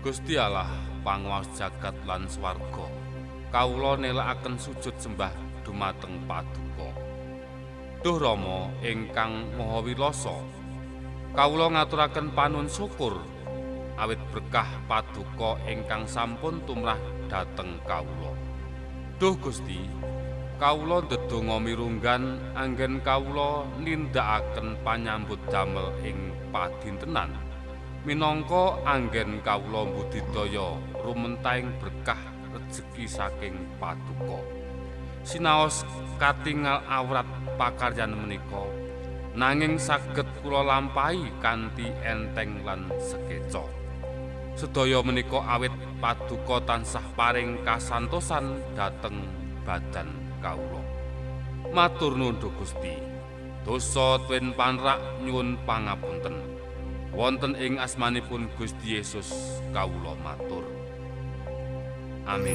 Gusti Allah panguwas jagat lan swarga, kawula nelakaken sujud sembah dumateng Paduka. Duh Rama ingkang Maha Wilasa, kawula ngaturaken panuwun syukur awit berkah Paduka ingkang sampun tumrah dhateng kawula. Duh Gusti, kawula ndedonga mirunggan anggen kawula nindakaken panyambut damel ing padintenan. Minangka anggen kawula budidaya rumentahing berkah rejeki saking Paduka. Sinaos katingal awrat pakaryan menika, nanging saged kula lampahi kanthi enteng lan sekeca. Sedaya menika awit Paduka tansah paring kasantosan dhateng badan kawula. Matur nuwun Duh Gusti. Dosa tuwin panrak nyuwun pangapunten. Wonten ing asmanipun Gusti Yesus kawula matur. Amin.